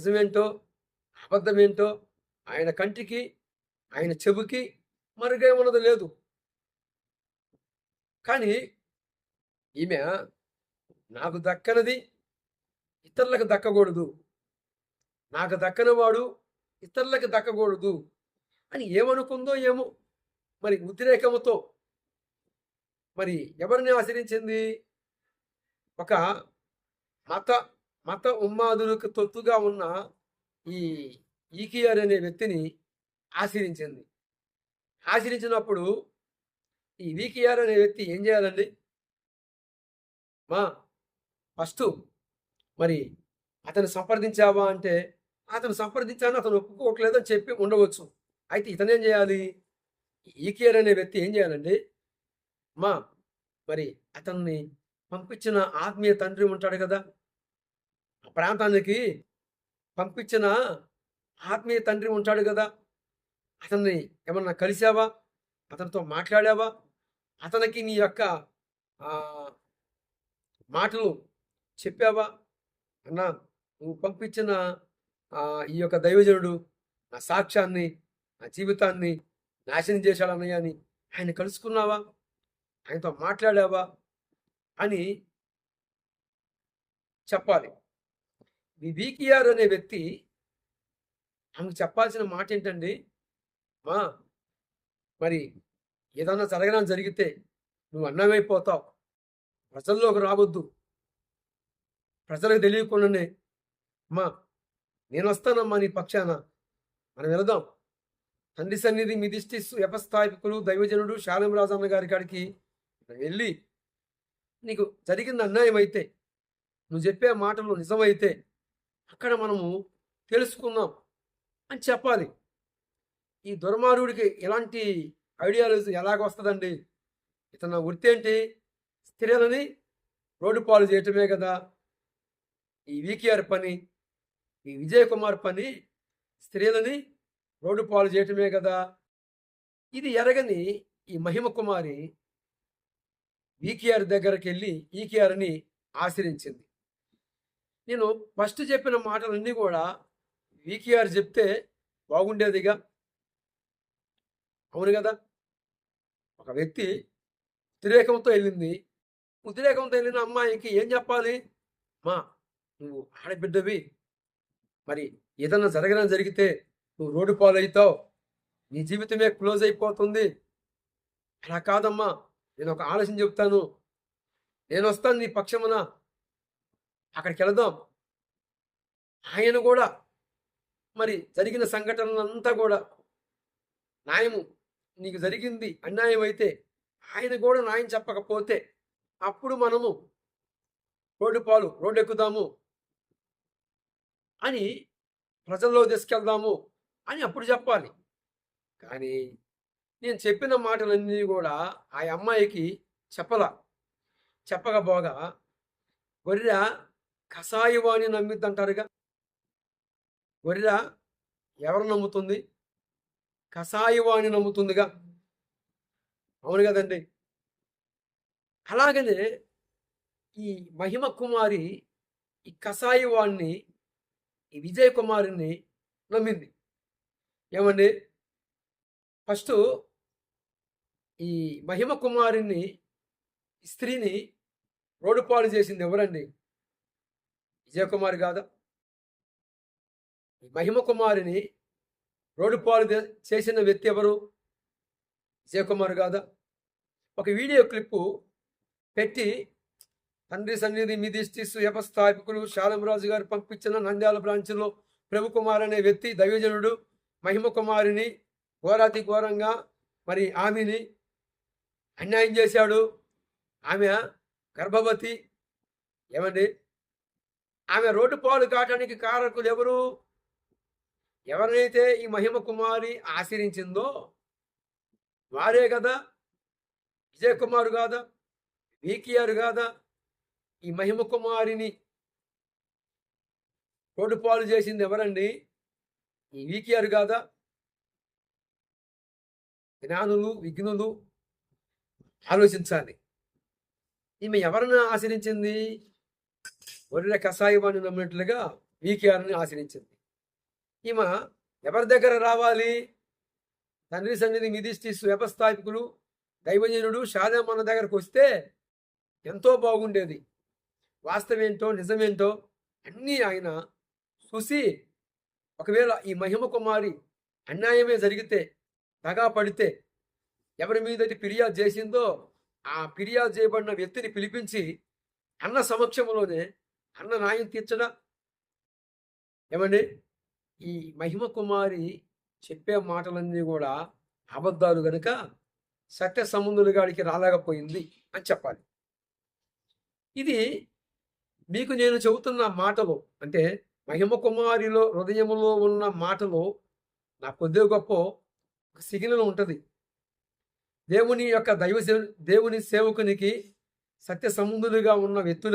నిజమేంటో అబద్ధమేంటో ఆయన కంటికి ఆయన చెవికి మరుగేమున్నది లేదు. కానీ ఈమె నాకు దక్కనిది ఇతరులకు దక్కకూడదు, నాకు దక్కనివాడు ఇతరులకు దక్కకూడదు అని ఏమనుకుందో ఏమో. మరి ఉద్రేకముతో మరి ఎవరిని ఆశ్రయించింది? ఒక మత మత ఉన్మాదులకు తొత్తుగా ఉన్న ఈ ఈకియర్ అనే వ్యక్తిని ఆశ్రయించింది. ఆశ్రయించినప్పుడు ఈ వీకిఆర్ అనే వ్యక్తి ఏం చేయాలండి? ఫస్ట్ మరి అతను సంప్రదించావా అంటే అతను సంప్రదించాను, అతను ఒప్పుకోవట్లేదు అని చెప్పి ఉండవచ్చు. అయితే ఇతనేం చేయాలి? ఈకియర్ అనే వ్యక్తి ఏం చేయాలండి? మరి అతన్ని పంపించిన ఆత్మీయ తండ్రి ఉంటాడు కదా, ఆ ప్రాంతానికి పంపించిన ఆత్మీయ తండ్రి ఉంటాడు కదా, అతన్ని ఏమన్నా కలిసావా? అతనితో మాట్లాడావా? అతనికి నీ యొక్క మాటలు చెప్పావా? అన్నా, నువ్వు పంపించిన ఈ యొక్క దైవజనుడు నా సాక్ష్యాన్ని, నా జీవితాన్ని నాశనం చేశాడు అన్నయ్య అని ఆయన కలుసుకున్నావా? ఆయనతో మాట్లాడావా అని చెప్పాలి. ఈ వీకిఆర్ అనే వ్యక్తి ఆమెకు చెప్పాల్సిన మాట ఏంటండి? మరి ఏదన్నా జరగడం జరిగితే నువ్వు అన్నమైపోతావు, ప్రజల్లోకి రావద్దు, ప్రజలకు తెలియకుండానే నేను వస్తానమ్మా నీ పక్షాన, మనం వెళదాం తండ్రి సన్నిధి మిదిష్టి వ్యవస్థాపకులు దైవజనుడు శాలంరాజు అన్న గారి కాడికి వెళ్ళి నీకు జరిగింది అన్యాయం అయితే, నువ్వు చెప్పే మాటలు నిజమైతే అక్కడ మనము తెలుసుకుందాం అని చెప్పాలి. ఈ దుర్మార్గుడికి ఎలాంటి ఐడియాలజీ ఎలాగొస్తుందండి? ఇతను వృత్తి ఏంటి? స్త్రీలని రోడ్డు పాలు చేయటమే కదా ఈ వీకిఆర్ పని. ఈ విజయ్ కుమార్ పని స్త్రీలని రోడ్డు పాలు చేయటమే కదా. ఇది ఎరగని ఈ మహిమ కుమారి వీకిఆర్ దగ్గరికి వెళ్ళి ఈకిఆర్ని ఆశ్రయించింది. నేను ఫస్ట్ చెప్పిన మాటలన్నీ కూడా వీకిఆర్ చెప్తే బాగుండేదిగా, అవును కదా. ఒక వ్యక్తి ఉద్రేకంతో వెళ్ళింది, ఉద్రేకంతో వెళ్ళిన అమ్మాయికి ఏం చెప్పాలి? నువ్వు ఆడబిడ్డవి, మరి ఏదన్నా జరగడం జరిగితే నువ్వు రోడ్డు పాలు అవుతావు, నీ జీవితమే క్లోజ్ అయిపోతుంది. అలా కాదమ్మా, నేను ఒక ఆలోచన చెప్తాను, నేను వస్తాను నీ పక్షమున, అక్కడికి వెళదాం. ఆయన కూడా మరి జరిగిన సంఘటనలంతా కూడా న్యాయము, నీకు జరిగింది అన్యాయం అయితే ఆయన కూడా న్యాయం చెప్పకపోతే అప్పుడు మనము రోడ్డు ఎక్కుదాము అని ప్రజల్లో తీసుకెళ్దాము అని అప్పుడు చెప్పాలి. కానీ నేను చెప్పిన మాటలన్నీ కూడా ఆ అమ్మాయికి చెప్పకపోగా గొర్రె కషాయవాణి నమ్మిద్ది అంటారుగా. గొర్రె ఎవరు నమ్ముతుంది? కషాయవాణి నమ్ముతుందిగా, అవును కదండి. అలాగనే ఈ మహిమ కుమారి ఈ కషాయవాణ్ణి, ఈ విజయ్ కుమారుని నమ్మింది. ఏమండి, ఫస్ట్ ఈ మహిమ కుమారుని స్త్రీని రోడ్డు పాలు చేసింది ఎవరండి? విజయ్ కుమార్ కాదా? ఈ మహిమ కుమారిని రోడ్డు పాలు చేసిన వ్యక్తి ఎవరు? విజయ్ కుమార్ కాదా? ఒక వీడియో క్లిప్పు పెట్టి తండ్రి సన్నిధి మిదిష్టి వ్యవస్థాపకులు శాలంరాజు గారు పంపించిన నంద్యాల బ్రాంచ్లో ప్రభు కుమార్ అనే వ్యక్తి దైవజనుడు మహిమ కుమారిని ఘోరాతి ఘోరంగా మరి ఆమెని అన్యాయం చేశాడు. ఆమె గర్భవతి. ఏమండి, ఆమె రోడ్డు పాలు కావటానికి కారకులు ఎవరు? ఎవరినైతే ఈ మహిమ కుమారి ఆశ్రయించిందో వారే కదా. విజయ్ కుమారు కాదా? వీకిఆర్ కాదా? ఈ మహిమ కుమారిని రోడ్డు పాలు చేసింది ఎవరండి? ఈ వీకిఆర్ కాదా? జ్ఞానులు విఘ్నులు ఆలోచించాలి. ఈమె ఎవరిని ఆశ్రయించింది? గొర్రె కషాయవాణి నమ్మినట్లుగా వీకిఆర్ని ఆశ్రయించింది. ఈమె ఎవరి దగ్గర రావాలి? తండ్రి సన్నిధి మిదిష్టిస్ వ్యవస్థాపకులు దైవజనుడు షాజామన్న దగ్గరకు వస్తే ఎంతో బాగుండేది. వాస్తవేంటో నిజమేంటో అన్నీ ఆయన చూసి, ఒకవేళ ఈ మహిమ కుమారి అన్యాయమే జరిగితే, దగా పడితే, ఎవరి మీదటి ఫిర్యాదు చేసిందో ఆ ఫిర్యాదు చేయబడిన వ్యక్తిని పిలిపించి అన్న సమక్షంలోనే అన్న న్యాయం తీర్చడా? ఏమండి, ఈ మహిమ కుమారి చెప్పే మాటలన్నీ కూడా అబద్ధాలు గనుక సత్య సంబంధుల గాడికి రాలేకపోయింది అని చెప్పాలి. ఇది మీకు నేను చెబుతున్న మాటలు, అంటే మహిమ కుమారిలో హృదయంలో ఉన్న మాటలు నా కొద్దిగా గొప్ప ఒక సిగ్నల్ ఉంటుంది. దేవుని యొక్క దేవుని సేవకునికి సత్య సంబంధులుగా ఉన్న వ్యక్తులు